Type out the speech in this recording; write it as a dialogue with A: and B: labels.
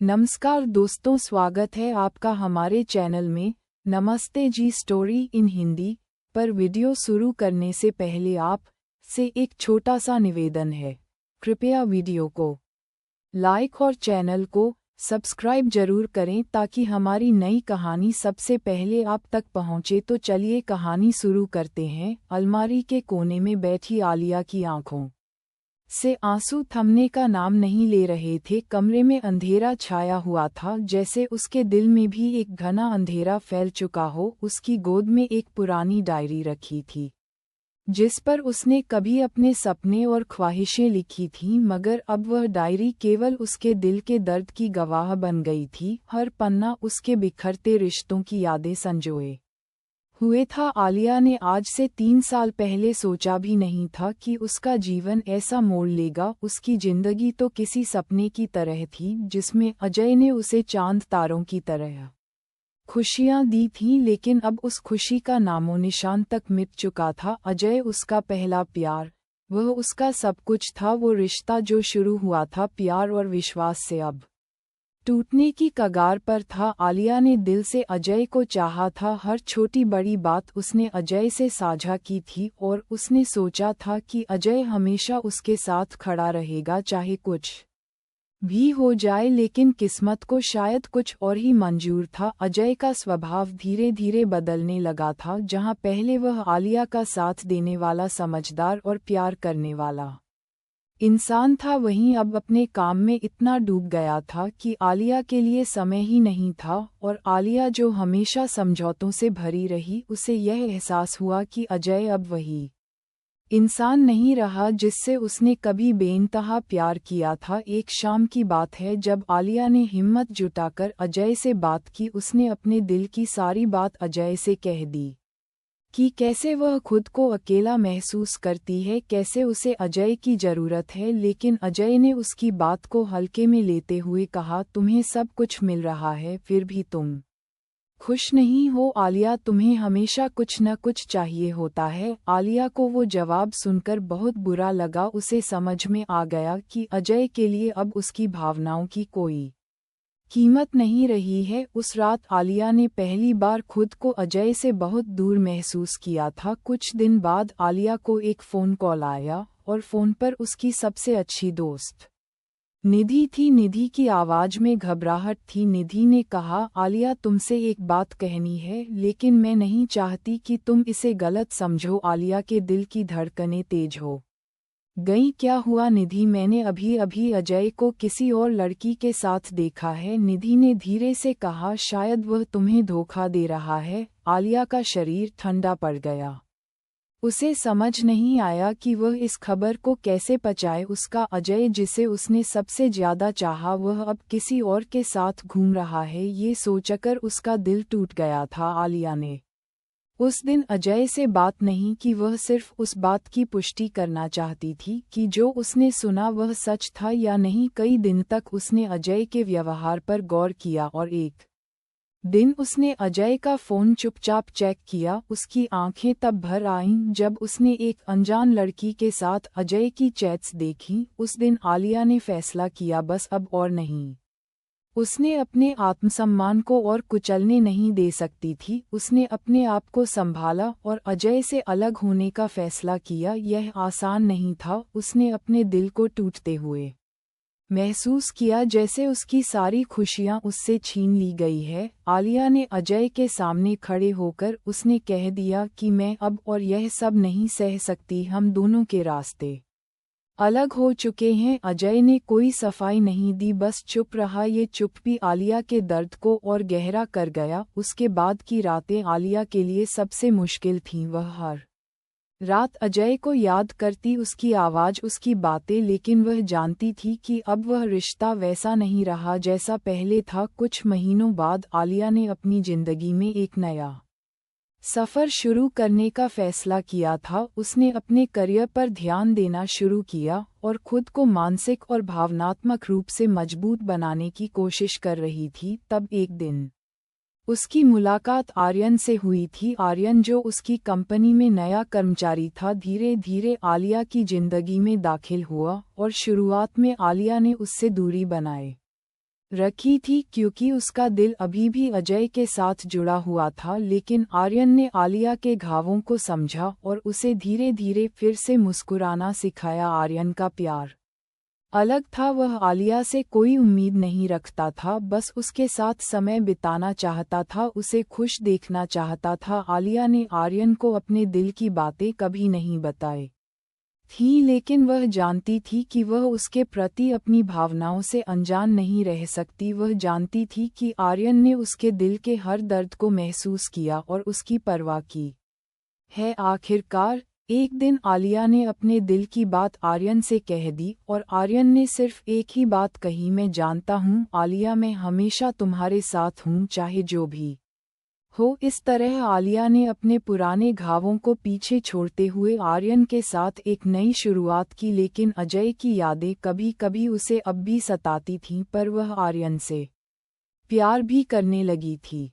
A: नमस्कार दोस्तों, स्वागत है आपका हमारे चैनल में। नमस्ते जी स्टोरी इन हिंदी पर वीडियो शुरू करने से पहले आप से एक छोटा सा निवेदन है। कृपया वीडियो को लाइक और चैनल को सब्सक्राइब जरूर करें ताकि हमारी नई कहानी सबसे पहले आप तक पहुंचे। तो चलिए कहानी शुरू करते हैं। अलमारी के कोने में बैठी आलिया की आंखों से आंसू थमने का नाम नहीं ले रहे थे। कमरे में अंधेरा छाया हुआ था, जैसे उसके दिल में भी एक घना अंधेरा फैल चुका हो। उसकी गोद में एक पुरानी डायरी रखी थी जिस पर उसने कभी अपने सपने और ख्वाहिशें लिखी थीं, मगर अब वह डायरी केवल उसके दिल के दर्द की गवाह बन गई थी। हर पन्ना उसके बिखरते रिश्तों की यादें संजोए हुए था। आलिया ने आज से 3 साल पहले सोचा भी नहीं था कि उसका जीवन ऐसा मोड़ लेगा। उसकी जिंदगी तो किसी सपने की तरह थी जिसमें अजय ने उसे चांद तारों की तरह खुशियां दी थीं, लेकिन अब उस खुशी का नामो निशान तक मिट चुका था। अजय उसका पहला प्यार, वह उसका सब कुछ था। वो रिश्ता जो शुरू हुआ था प्यार और विश्वास से, अब टूटने की कगार पर था। आलिया ने दिल से अजय को चाहा था। हर छोटी बड़ी बात उसने अजय से साझा की थी और उसने सोचा था कि अजय हमेशा उसके साथ खड़ा रहेगा, चाहे कुछ भी हो जाए। लेकिन किस्मत को शायद कुछ और ही मंजूर था। अजय का स्वभाव धीरे धीरे बदलने लगा था। जहां पहले वह आलिया का साथ देने वाला, समझदार और प्यार करने वाला इंसान था, वहीं अब अपने काम में इतना डूब गया था कि आलिया के लिए समय ही नहीं था। और आलिया जो हमेशा समझौतों से भरी रही, उसे यह एहसास हुआ कि अजय अब वही इंसान नहीं रहा जिससे उसने कभी बेइंतहा प्यार किया था। एक शाम की बात है जब आलिया ने हिम्मत जुटाकर अजय से बात की। उसने अपने दिल की सारी बात अजय से कह दी कि कैसे वह खुद को अकेला महसूस करती है, कैसे उसे अजय की ज़रूरत है। लेकिन अजय ने उसकी बात को हल्के में लेते हुए कहा, तुम्हें सब कुछ मिल रहा है फिर भी तुम खुश नहीं हो आलिया, तुम्हें हमेशा कुछ न कुछ चाहिए होता है। आलिया को वो जवाब सुनकर बहुत बुरा लगा। उसे समझ में आ गया कि अजय के लिए अब उसकी भावनाओं की कोई कीमत नहीं रही है। उस रात आलिया ने पहली बार खुद को अजय से बहुत दूर महसूस किया था। कुछ दिन बाद आलिया को एक फ़ोन कॉल आया और फ़ोन पर उसकी सबसे अच्छी दोस्त निधि थी। निधि की आवाज़ में घबराहट थी। निधि ने कहा, आलिया तुमसे एक बात कहनी है, लेकिन मैं नहीं चाहती कि तुम इसे गलत समझो। आलिया के दिल की धड़कनें तेज हो गई। क्या हुआ निधि? मैंने अभी अभी अजय को किसी और लड़की के साथ देखा है, निधि ने धीरे से कहा। शायद वह तुम्हें धोखा दे रहा है। आलिया का शरीर ठंडा पड़ गया। उसे समझ नहीं आया कि वह इस खबर को कैसे पचाए। उसका अजय, जिसे उसने सबसे ज्यादा चाहा, वह अब किसी और के साथ घूम रहा है। ये सोचकर उसका दिल टूट गया था। आलिया ने उस दिन अजय से बात नहीं की। वह सिर्फ उस बात की पुष्टि करना चाहती थी कि जो उसने सुना वह सच था या नहीं। कई दिन तक उसने अजय के व्यवहार पर गौर किया और एक दिन उसने अजय का फ़ोन चुपचाप चेक किया। उसकी आंखें तब भर आईं जब उसने एक अनजान लड़की के साथ अजय की चैट्स देखीं। उस दिन आलिया ने फैसला किया, बस अब और नहीं। उसने अपने आत्मसम्मान को और कुचलने नहीं दे सकती थी। उसने अपने आप को संभाला और अजय से अलग होने का फैसला किया। यह आसान नहीं था। उसने अपने दिल को टूटते हुए महसूस किया जैसे उसकी सारी खुशियां उससे छीन ली गई है। आलिया ने अजय के सामने खड़े होकर उसने कह दिया कि मैं अब और यह सब नहीं सह सकती। हम दोनों के रास्ते अलग हो चुके हैं। अजय ने कोई सफाई नहीं दी, बस चुप रहा। ये चुप भी आलिया के दर्द को और गहरा कर गया। उसके बाद की रातें आलिया के लिए सबसे मुश्किल थीं। वह हर रात अजय को याद करती, उसकी आवाज़, उसकी बातें, लेकिन वह जानती थी कि अब वह रिश्ता वैसा नहीं रहा जैसा पहले था। कुछ महीनों बाद आलिया ने अपनी ज़िंदगी में एक नया सफ़र शुरू करने का फैसला किया था। उसने अपने करियर पर ध्यान देना शुरू किया और खुद को मानसिक और भावनात्मक रूप से मजबूत बनाने की कोशिश कर रही थी। तब एक दिन उसकी मुलाकात आर्यन से हुई थी। आर्यन, जो उसकी कंपनी में नया कर्मचारी था, धीरे धीरे आलिया की जिंदगी में दाखिल हुआ और शुरुआत में आलिया ने उससे दूरी बनाए रखी थी क्योंकि उसका दिल अभी भी अजय के साथ जुड़ा हुआ था, लेकिन आर्यन ने आलिया के घावों को समझा और उसे धीरे धीरे फिर से मुस्कुराना सिखाया। आर्यन का प्यार अलग था, वह आलिया से कोई उम्मीद नहीं रखता था, बस उसके साथ समय बिताना चाहता था, उसे खुश देखना चाहता था। आलिया ने आर्यन को अपने दिल की बातें कभी नहीं बताई थी, लेकिन वह जानती थी कि वह उसके प्रति अपनी भावनाओं से अनजान नहीं रह सकती। वह जानती थी कि आर्यन ने उसके दिल के हर दर्द को महसूस किया और उसकी परवाह की है। आखिरकार एक दिन आलिया ने अपने दिल की बात आर्यन से कह दी और आर्यन ने सिर्फ एक ही बात कही, मैं जानता हूँ आलिया, मैं हमेशा तुम्हारे साथ हूँ, चाहे जो भी हो। इस तरह आलिया ने अपने पुराने घावों को पीछे छोड़ते हुए आर्यन के साथ एक नई शुरुआत की, लेकिन अजय की यादें कभी कभी उसे अब भी सताती थीं, पर वह आर्यन से प्यार भी करने लगी थी।